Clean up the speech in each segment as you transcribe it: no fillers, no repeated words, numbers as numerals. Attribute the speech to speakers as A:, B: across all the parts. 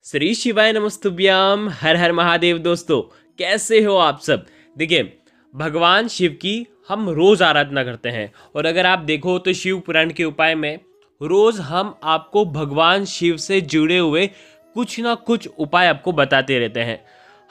A: श्री शिवाय नमस्तुभ्याम। हर हर महादेव। दोस्तों, कैसे हो आप सब। देखिए, भगवान शिव की हम रोज़ आराधना करते हैं और अगर आप देखो तो शिव पुराण के उपाय में रोज़ हम आपको भगवान शिव से जुड़े हुए कुछ ना कुछ उपाय आपको बताते रहते हैं।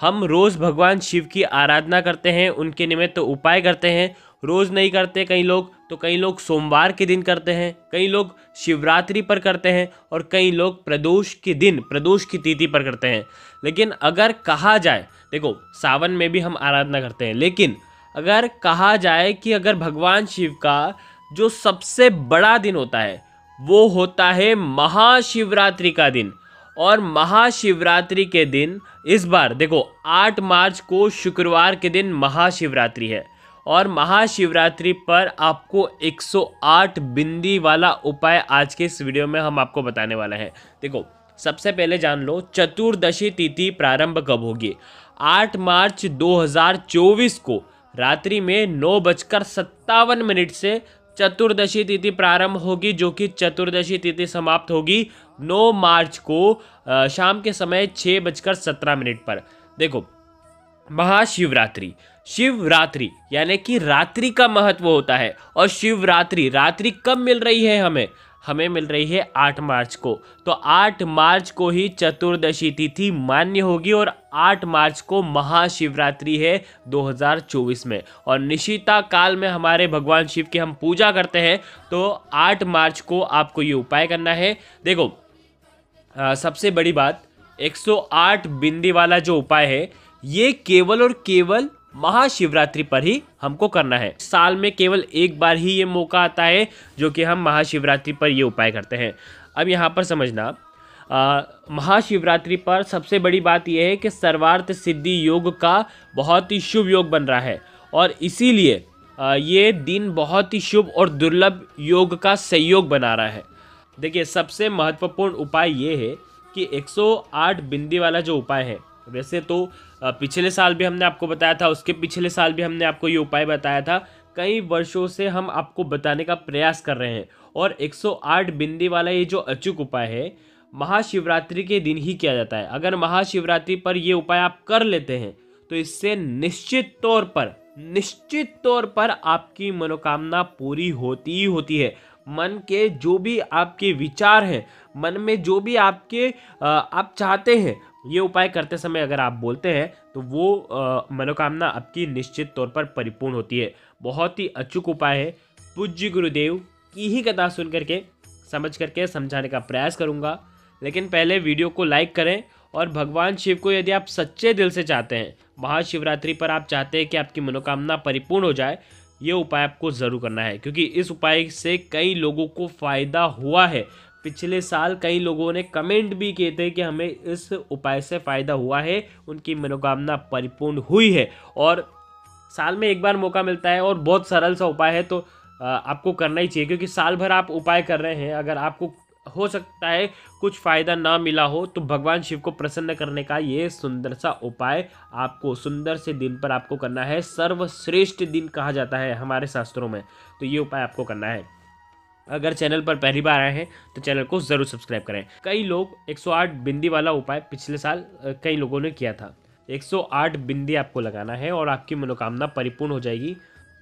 A: हम रोज़ भगवान शिव की आराधना करते हैं, उनके निमित्त उपाय करते हैं। रोज़ नहीं करते कई लोग, तो कई लोग सोमवार के दिन करते हैं, कई लोग शिवरात्रि पर करते हैं और कई लोग प्रदोष के दिन, प्रदोष की तिथि पर करते हैं। लेकिन अगर कहा जाए, देखो सावन में भी हम आराधना करते हैं, लेकिन अगर कहा जाए कि अगर भगवान शिव का जो सबसे बड़ा दिन होता है वो होता है महाशिवरात्रि का दिन। और महाशिवरात्रि के दिन इस बार देखो 8 मार्च को शुक्रवार के दिन महाशिवरात्रि है और महाशिवरात्रि पर आपको 108 बिंदी वाला उपाय आज के इस वीडियो में हम आपको बताने वाला है। देखो, सबसे पहले जान लो चतुर्दशी तिथि प्रारंभ कब होगी। 8 मार्च 2024 को रात्रि में 9:57 से चतुर्दशी तिथि प्रारंभ होगी, जो कि चतुर्दशी तिथि समाप्त होगी 9 मार्च को शाम के समय 6:17 पर। देखो, महाशिवरात्रि, शिवरात्रि यानी कि रात्रि का महत्व होता है और शिवरात्रि रात्रि कब मिल रही है हमें हमें मिल रही है 8 मार्च को। तो 8 मार्च को ही चतुर्दशी तिथि मान्य होगी और 8 मार्च को महाशिवरात्रि है 2024 में। और निशिता काल में हमारे भगवान शिव की हम पूजा करते हैं, तो 8 मार्च को आपको ये उपाय करना है। देखो, सबसे बड़ी बात, 108 बिंदी वाला जो उपाय है ये केवल और केवल महाशिवरात्रि पर ही हमको करना है। साल में केवल एक बार ही ये मौका आता है जो कि हम महाशिवरात्रि पर ये उपाय करते हैं। अब यहाँ पर समझना, महाशिवरात्रि पर सबसे बड़ी बात यह है कि सर्वार्थ सिद्धि योग का बहुत ही शुभ योग बन रहा है और इसीलिए ये दिन बहुत ही शुभ और दुर्लभ योग का संयोग बना रहा है। देखिए, सबसे महत्वपूर्ण उपाय ये है कि 108 बिंदी वाला जो उपाय है, वैसे तो पिछले साल भी हमने आपको बताया था, उसके पिछले साल भी हमने आपको ये उपाय बताया था। कई वर्षों से हम आपको बताने का प्रयास कर रहे हैं और 108 बिंदी वाला ये जो अचूक उपाय है महाशिवरात्रि के दिन ही किया जाता है। अगर महाशिवरात्रि पर ये उपाय आप कर लेते हैं तो इससे निश्चित तौर पर आपकी मनोकामना पूरी होती ही होती है। मन के जो भी आपके विचार हैं, मन में जो भी आपके आप चाहते हैं, ये उपाय करते समय अगर आप बोलते हैं तो वो मनोकामना आपकी निश्चित तौर पर परिपूर्ण होती है। बहुत ही अचूक उपाय है। पूज्य गुरुदेव की ही कथा सुन करके, समझ करके समझाने का प्रयास करूंगा। लेकिन पहले वीडियो को लाइक करें और भगवान शिव को यदि आप सच्चे दिल से चाहते हैं, महाशिवरात्रि पर आप चाहते हैं कि आपकी मनोकामना परिपूर्ण हो जाए, ये उपाय आपको ज़रूर करना है, क्योंकि इस उपाय से कई लोगों को फ़ायदा हुआ है। पिछले साल कई लोगों ने कमेंट भी किए थे कि हमें इस उपाय से फ़ायदा हुआ है, उनकी मनोकामना परिपूर्ण हुई है। और साल में एक बार मौका मिलता है और बहुत सरल सा उपाय है, तो आपको करना ही चाहिए, क्योंकि साल भर आप उपाय कर रहे हैं। अगर आपको हो सकता है कुछ फ़ायदा ना मिला हो, तो भगवान शिव को प्रसन्न करने का ये सुंदर सा उपाय आपको सुंदर से दिन पर आपको करना है। सर्वश्रेष्ठ दिन कहा जाता है हमारे शास्त्रों में, तो ये उपाय आपको करना है। अगर चैनल पर पहली बार आए हैं तो चैनल को ज़रूर सब्सक्राइब करें। कई लोग 108 बिंदी वाला उपाय पिछले साल कई लोगों ने किया था। 108 बिंदी आपको लगाना है और आपकी मनोकामना परिपूर्ण हो जाएगी।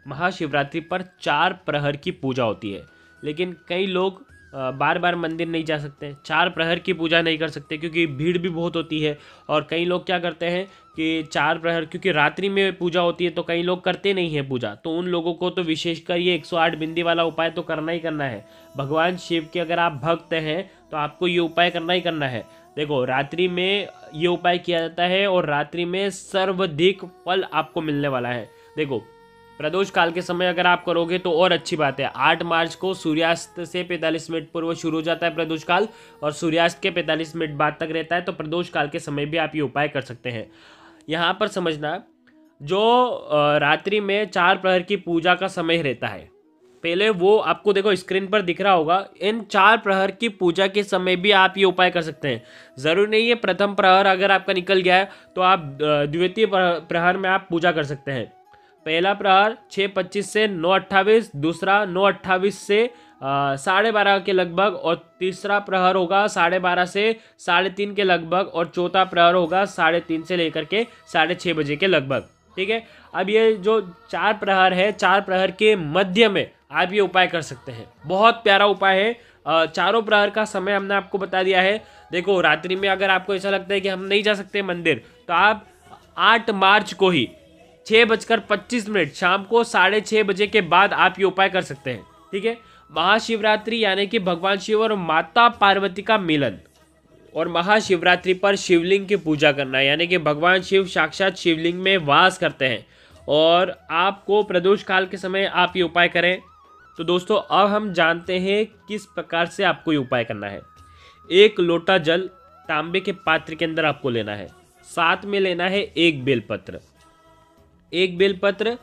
A: महाशिवरात्रि पर 4 प्रहर की पूजा होती है, लेकिन कई लोग बार बार मंदिर नहीं जा सकते, 4 प्रहर की पूजा नहीं कर सकते क्योंकि भीड़ भी बहुत होती है। और कई लोग क्या करते हैं कि 4 प्रहर, क्योंकि रात्रि में पूजा होती है तो कई लोग करते नहीं हैं पूजा, तो उन लोगों को तो विशेषकर ये 108 बिंदी वाला उपाय तो करना ही करना है। भगवान शिव के अगर आप भक्त हैं तो आपको ये उपाय करना ही करना है। देखो, रात्रि में ये उपाय किया जाता है और रात्रि में सर्वाधिक फल आपको मिलने वाला है। देखो, प्रदोष काल के समय अगर आप करोगे तो और अच्छी बात है। 8 मार्च को सूर्यास्त से 45 मिनट पूर्व शुरू हो जाता है प्रदोष काल और सूर्यास्त के 45 मिनट बाद तक रहता है, तो प्रदोष काल के समय भी आप ये उपाय कर सकते हैं। यहाँ पर समझना, जो रात्रि में 4 प्रहर की पूजा का समय रहता है, पहले वो आपको देखो स्क्रीन पर दिख रहा होगा। इन 4 प्रहर की पूजा के समय भी आप ये उपाय कर सकते हैं। ज़रूर नहीं है प्रथम प्रहर अगर आपका निकल गया है तो आप द्वितीय प्रहर में आप पूजा कर सकते हैं। पहला प्रहर 6:25 से 9:28, दूसरा 9:28 से 12:30 के लगभग, और तीसरा प्रहर होगा 12:30 से 3:30 के लगभग, और चौथा प्रहर होगा 3:30 से लेकर के 6:30 बजे के लगभग। ठीक है, अब ये जो 4 प्रहर है, 4 प्रहर के मध्य में आप ये उपाय कर सकते हैं। बहुत प्यारा उपाय है। चारों प्रहर का समय हमने आपको बता दिया है। देखो, रात्रि में अगर आपको ऐसा लगता है कि हम नहीं जा सकते मंदिर, तो आप 8 मार्च को ही 6:25 शाम को 6:30 बजे के बाद आप ये उपाय कर सकते हैं। ठीक है, महाशिवरात्रि यानी कि भगवान शिव और माता पार्वती का मिलन, और महाशिवरात्रि पर शिवलिंग की पूजा करना, यानी कि भगवान शिव साक्षात शिवलिंग में वास करते हैं, और आपको प्रदोष काल के समय आप ये उपाय करें। तो दोस्तों, अब हम जानते हैं किस प्रकार से आपको ये उपाय करना है। 1 लोटा जल तांबे के पात्र के अंदर आपको लेना है। साथ में लेना है 1 बेलपत्र। 1 बेलपत्र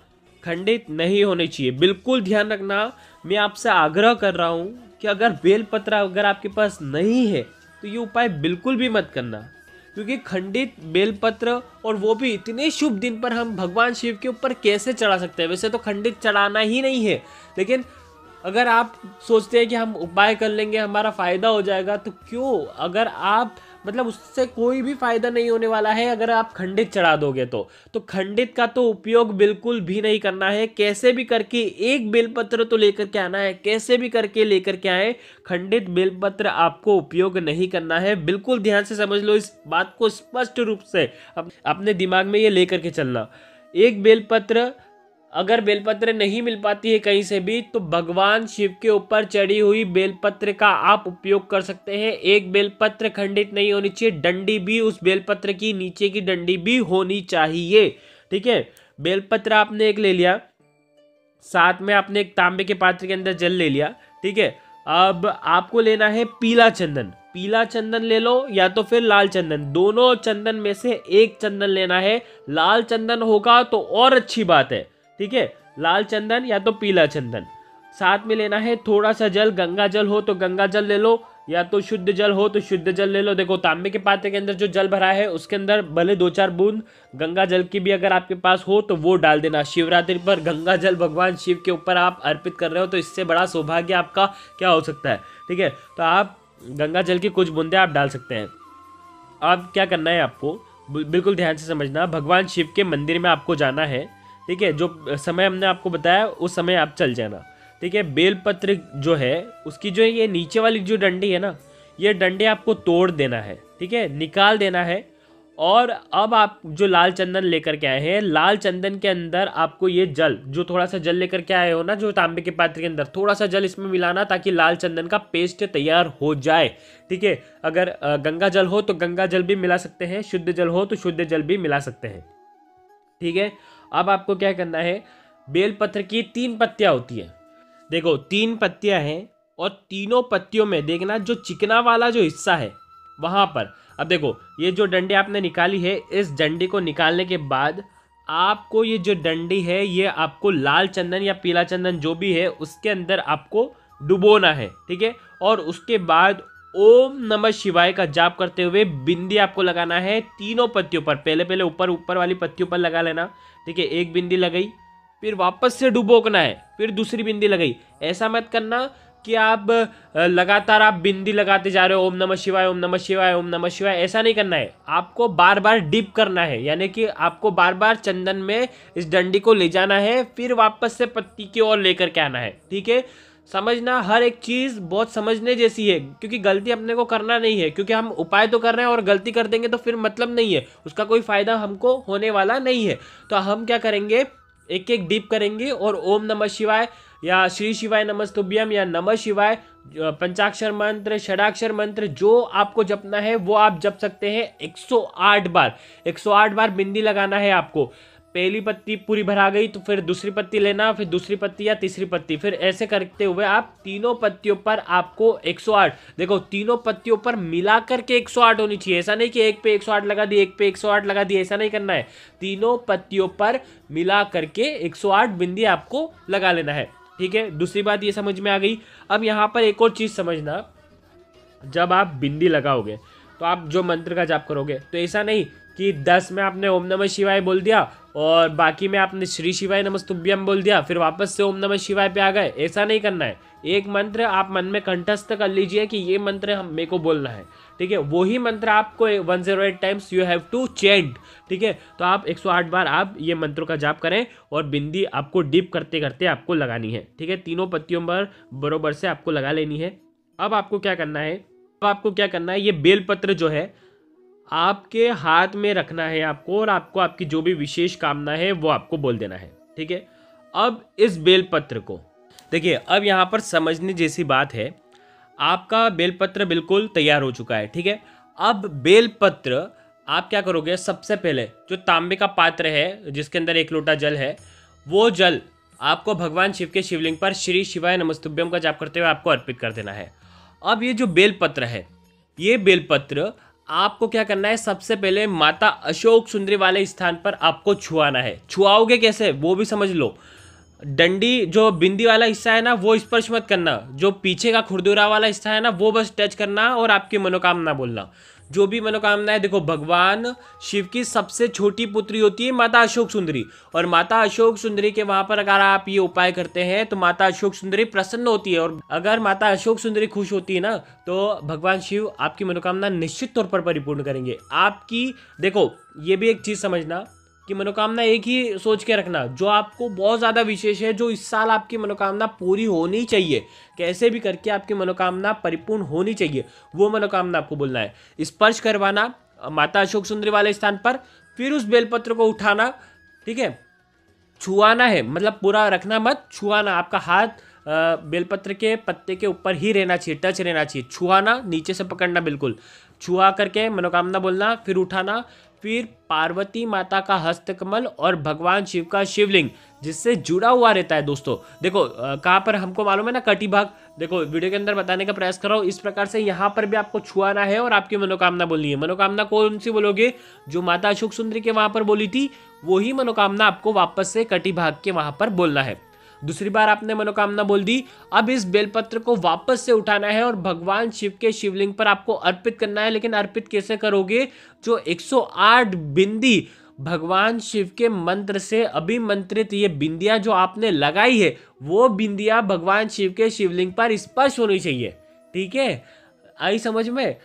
A: खंडित नहीं होने चाहिए, बिल्कुल ध्यान रखना। मैं आपसे आग्रह कर रहा हूँ कि अगर बेलपत्र अगर आपके पास नहीं है तो ये उपाय बिल्कुल भी मत करना, क्योंकि खंडित बेलपत्र, और वो भी इतने शुभ दिन पर, हम भगवान शिव के ऊपर कैसे चढ़ा सकते हैं? वैसे तो खंडित चढ़ाना ही नहीं है, लेकिन अगर आप सोचते हैं कि हम उपाय कर लेंगे हमारा फ़ायदा हो जाएगा, तो क्यों? अगर आप मतलब उससे कोई भी फ़ायदा नहीं होने वाला है अगर आप खंडित चढ़ा दोगे तो खंडित का तो उपयोग बिल्कुल भी नहीं करना है। कैसे भी करके 1 बेलपत्र तो लेकर के आना है, कैसे भी करके लेकर के आए। खंडित बेलपत्र आपको उपयोग नहीं करना है। बिल्कुल ध्यान से समझ लो, इस बात को स्पष्ट रूप से अपने दिमाग में ये लेकर के चलना। 1 बेलपत्र, अगर बेलपत्र नहीं मिल पाती है कहीं से भी, तो भगवान शिव के ऊपर चढ़ी हुई बेलपत्र का आप उपयोग कर सकते हैं। 1 बेलपत्र खंडित नहीं होनी चाहिए, डंडी भी उस बेलपत्र की नीचे की डंडी भी होनी चाहिए। ठीक है, बेलपत्र आपने 1 ले लिया, साथ में आपने 1 तांबे के पात्र के अंदर जल ले लिया। ठीक है, अब आपको लेना है पीला चंदन। पीला चंदन ले लो या तो फिर लाल चंदन, दोनों चंदन में से 1 चंदन लेना है। लाल चंदन होगा तो और अच्छी बात है। ठीक है, लाल चंदन या तो पीला चंदन। साथ में लेना है थोड़ा सा जल, गंगा जल हो तो गंगा जल ले लो, या तो शुद्ध जल हो तो शुद्ध जल ले लो। देखो, तांबे के पात्र के अंदर जो जल भरा है उसके अंदर भले 2-4 बूंद गंगा जल की भी अगर आपके पास हो तो वो डाल देना। शिवरात्रि पर गंगा जल भगवान शिव के ऊपर आप अर्पित कर रहे हो, तो इससे बड़ा सौभाग्य आपका क्या हो सकता है? ठीक है, तो आप गंगा जल की कुछ बूंदें आप डाल सकते हैं। अब क्या करना है आपको, बिल्कुल ध्यान से समझना। भगवान शिव के मंदिर में आपको जाना है। ठीक है, जो समय हमने आपको बताया उस समय आप चल जाना। ठीक है, बेलपत्र जो है उसकी जो ये नीचे वाली जो डंडी है ना, ये डंडे आपको तोड़ देना है। ठीक है, निकाल देना है। और अब आप जो लाल चंदन लेकर के आए हैं, लाल चंदन के अंदर आपको ये जल, जो थोड़ा सा जल लेकर के आए हो ना, जो तांबे के पात्र के अंदर, थोड़ा सा जल इसमें मिलाना ताकि लाल चंदन का पेस्ट तैयार हो जाए। ठीक है, अगर गंगा जल हो तो गंगा जल भी मिला सकते हैं, शुद्ध जल हो तो शुद्ध जल भी मिला सकते हैं। ठीक है, अब आपको क्या करना है, बेलपत्र की 3 पत्तियां होती है। देखो, 3 पत्तियां हैं, और तीनों पत्तियों में देखना जो चिकना वाला जो हिस्सा है वहां पर। अब देखो, ये जो डंडी आपने निकाली है, इस डंडी को निकालने के बाद आपको ये जो डंडी है ये आपको लाल चंदन या पीला चंदन जो भी है उसके अंदर आपको डुबोना है। ठीक है, और उसके बाद ओम नमः शिवाय का जाप करते हुए बिंदी आपको लगाना है तीनों पत्तियों पर। पहले ऊपर वाली पत्तियों पर लगा लेना। ठीक है, 1 बिंदी लगाई, फिर वापस से डुबोकना है, फिर दूसरी बिंदी लगाई। ऐसा मत करना कि आप लगातार आप बिंदी लगाते जा रहे हो, ओम नमः शिवाय, ओम नमः शिवाय, ओम नमः शिवाय। ऐसा नहीं करना है, आपको बार बार डिप करना है, यानी कि आपको बार बार चंदन में इस डंडी को ले जाना है, फिर वापस से पत्ती की ओर लेकर के आना है। ठीक है, समझना, हर एक चीज़ बहुत समझने जैसी है, क्योंकि गलती अपने को करना नहीं है। क्योंकि हम उपाय तो कर रहे हैं और गलती कर देंगे तो फिर मतलब नहीं है, उसका कोई फ़ायदा हमको होने वाला नहीं है। तो हम क्या करेंगे, एक एक डीप करेंगे और ओम नमः शिवाय या श्री शिवाय नमस्तुभ्यम या नमः शिवाय, पंचाक्षर मंत्र, षडाक्षर मंत्र जो आपको जपना है वो आप जप सकते हैं 108 बार। 108 बार बिंदी लगाना है आपको। पहली पत्ती पूरी भरा गई तो फिर दूसरी पत्ती लेना, फिर दूसरी पत्ती या तीसरी पत्ती, फिर ऐसे करते हुए आप तीनों पत्तियों पर आपको 108, देखो तीनों पत्तियों पर मिला करके 108 होनी चाहिए। ऐसा नहीं कि एक पे 108 लगा दी, एक पे 108 लगा दी, ऐसा नहीं करना है। तीनों पत्तियों पर मिला करके 108 बिंदी आपको लगा लेना है। ठीक है, दूसरी बात ये समझ में आ गई। अब यहाँ पर एक और चीज़ समझना, जब आप बिंदी लगाओगे तो आप जो मंत्र का जाप करोगे तो ऐसा नहीं कि 10 में आपने ओम नमः शिवाय बोल दिया और बाकी में आपने श्री शिवाय नमस्तुभ्यम बोल दिया, फिर वापस से ओम नमः शिवाय पे आ गए। ऐसा नहीं करना है। एक मंत्र आप मन में कंठस्थ कर लीजिए कि ये मंत्र हम मेरे को बोलना है, ठीक है। वही मंत्र आपको 108 टाइम्स यू हैव टू चेंट, ठीक है। तो आप 108 बार आप ये मंत्रों का जाप करें और बिंदी आपको डिप करते करते आपको लगानी है, ठीक है। तीनों पत्तियों पर बरोबर से आपको लगा लेनी है। अब आपको क्या करना है, ये बेलपत्र जो है आपके हाथ में रखना है आपको, और आपको आपकी जो भी विशेष कामना है वो आपको बोल देना है, ठीक है। अब इस बेलपत्र को देखिए, अब यहाँ पर समझने जैसी बात है। आपका बेलपत्र बिल्कुल तैयार हो चुका है, ठीक है। अब बेलपत्र आप क्या करोगे, सबसे पहले जो तांबे का पात्र है जिसके अंदर 1 लोटा जल है, वो जल आपको भगवान शिव के शिवलिंग पर श्री शिवाय नमस्तुभ्यम का जाप करते हुए आपको अर्पित कर देना है। अब ये जो बेलपत्र है, ये बेलपत्र आपको क्या करना है, सबसे पहले माता अशोक सुंदरी वाले स्थान पर आपको छुआना है। छुआओगे कैसे वो भी समझ लो। डंडी जो बिंदी वाला हिस्सा है ना वो स्पर्श मत करना, जो पीछे का खुरदुरा वाला हिस्सा है ना वो बस टच करना और आपकी मनोकामना बोलना। जो भी मनोकामना है, देखो भगवान शिव की सबसे छोटी पुत्री होती है माता अशोक सुंदरी, और माता अशोक सुंदरी के वहां पर अगर आप ये उपाय करते हैं तो माता अशोक सुंदरी प्रसन्न होती है, और अगर माता अशोक सुंदरी खुश होती है ना तो भगवान शिव आपकी मनोकामना निश्चित तौर पर परिपूर्ण करेंगे आपकी। देखो ये भी एक चीज समझना कि मनोकामना एक ही सोच के रखना, जो आपको बहुत ज़्यादा विशेष है, जो इस साल आपकी मनोकामना पूरी होनी चाहिए, कैसे भी करके आपकी मनोकामना परिपूर्ण होनी चाहिए, वो मनोकामना आपको बोलना है। स्पर्श करवाना माता अशोक सुंदरी वाले स्थान पर, फिर उस बेलपत्र को उठाना, ठीक है। छुआना है, मतलब पूरा रखना मत, छुआना। आपका हाथ बेलपत्र के पत्ते के ऊपर ही रहना चाहिए, टच रहना चाहिए। छुआना, नीचे से पकड़ना, बिल्कुल छुआ करके मनोकामना बोलना, फिर उठाना, फिर पार्वती माता का हस्तकमल और भगवान शिव का शिवलिंग जिससे जुड़ा हुआ रहता है। दोस्तों देखो कहाँ पर हमको मालूम है ना, कटी भाग, देखो वीडियो के अंदर बताने का प्रयास कर रहा हूँ। इस प्रकार से यहाँ पर भी आपको छुआना है और आपकी मनोकामना बोलनी है। मनोकामना कौन सी बोलोगे, जो माता अशोक सुंदरी के वहां पर बोली थी वही मनोकामना आपको वापस से कटी भाग के वहां पर बोलना है। दूसरी बार आपने मनोकामना बोल दी। अब इस बेलपत्र को वापस से उठाना है और भगवान शिव के शिवलिंग पर आपको अर्पित करना है। लेकिन अर्पित कैसे करोगे, जो 108 बिंदी भगवान शिव के मंत्र से अभिमंत्रित ये बिंदियां जो आपने लगाई है, वो बिंदियां भगवान शिव के शिवलिंग पर स्पर्श होनी चाहिए, ठीक है। आई समझ में,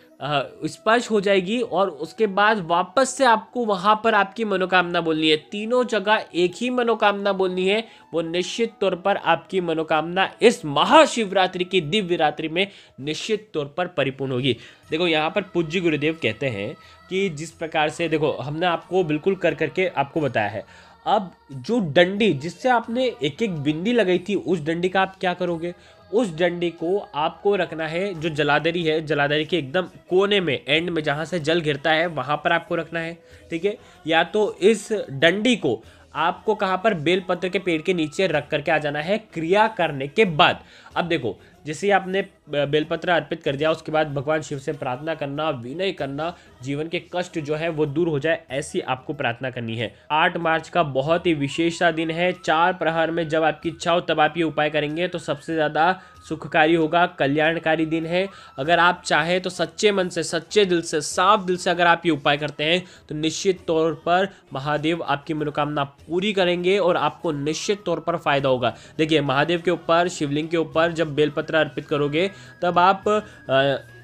A: स्पर्श हो जाएगी और उसके बाद वापस से आपको वहां पर आपकी मनोकामना बोलनी है। तीनों जगह एक ही मनोकामना बोलनी है, वो निश्चित तौर पर आपकी मनोकामना इस महाशिवरात्रि की दिव्य रात्रि में निश्चित तौर पर परिपूर्ण होगी। देखो यहाँ पर पूज्य गुरुदेव कहते हैं कि जिस प्रकार से, देखो हमने आपको बिल्कुल कर करके आपको बताया है। अब जो डंडी जिससे आपने एक एक बिंदी लगाई थी, उस डंडी का आप क्या करोगे, उस डंडी को आपको रखना है, जो जलाधरी है, जलाधरी के एकदम कोने में, एंड में जहाँ से जल गिरता है वहाँ पर आपको रखना है, ठीक है। या तो इस डंडी को आपको कहाँ पर, बेलपत्र के पेड़ के नीचे रख करके आ जाना है क्रिया करने के बाद। अब देखो जैसे ही आपने बेलपत्र अर्पित कर दिया, उसके बाद भगवान शिव से प्रार्थना करना, विनय करना, जीवन के कष्ट जो है वो दूर हो जाए, ऐसी आपको प्रार्थना करनी है। 8 मार्च का बहुत ही विशेष सा दिन है। 4 प्रहर में जब आपकी इच्छा हो तब आप ये उपाय करेंगे तो सबसे ज़्यादा सुखकारी होगा, कल्याणकारी दिन है। अगर आप चाहें तो सच्चे मन से, सच्चे दिल से, साफ दिल से अगर आप ये उपाय करते हैं तो निश्चित तौर पर महादेव आपकी मनोकामना पूरी करेंगे और आपको निश्चित तौर पर फायदा होगा। देखिए महादेव के ऊपर, शिवलिंग के ऊपर जब बेलपत्र अर्पित करोगे तब आप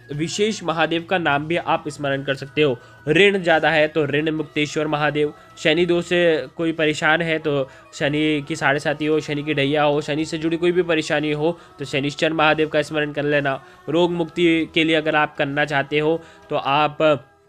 A: विशेष महादेव का नाम भी आप स्मरण कर सकते हो। ऋण ज़्यादा है तो ऋण मुक्तेश्वर महादेव, शनि दोष से कोई परेशान है तो शनि की 7.5 हो, शनि की ढैया हो, शनि से जुड़ी कोई भी परेशानी हो तो शनिश्चर महादेव का स्मरण कर लेना। रोग मुक्ति के लिए अगर आप करना चाहते हो तो आप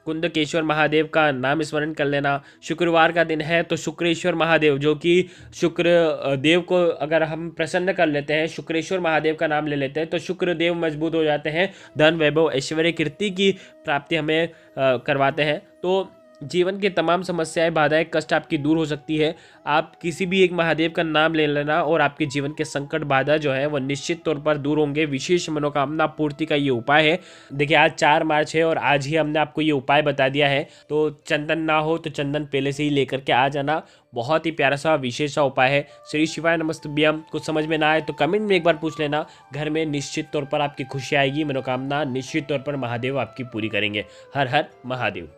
A: कुंदकेश्वर महादेव का नाम स्मरण कर लेना। शुक्रवार का दिन है तो शुक्रेश्वर महादेव, जो कि शुक्र देव को अगर हम प्रसन्न कर लेते हैं, शुक्रेश्वर महादेव का नाम ले लेते हैं तो शुक्र देव मजबूत हो जाते हैं, धन वैभव ऐश्वर्य कीर्ति की प्राप्ति हमें करवाते हैं। तो जीवन की तमाम समस्याएं, बाधाएं, कष्ट आपकी दूर हो सकती है। आप किसी भी एक महादेव का नाम ले लेना और आपके जीवन के संकट बाधा जो है वो निश्चित तौर पर दूर होंगे। विशेष मनोकामना पूर्ति का ये उपाय है। देखिए आज 4 मार्च है और आज ही हमने आपको ये उपाय बता दिया है, तो चंदन ना हो तो चंदन पहले से ही लेकर के आ जाना। बहुत ही प्यारा सा विशेष सा उपाय है। श्री शिवाय नमस्तुभ्यम। कुछ समझ में ना आए तो कमेंट में एक बार पूछ लेना। घर में निश्चित तौर पर आपकी खुशी आएगी, मनोकामना निश्चित तौर पर महादेव आपकी पूरी करेंगे। हर हर महादेव।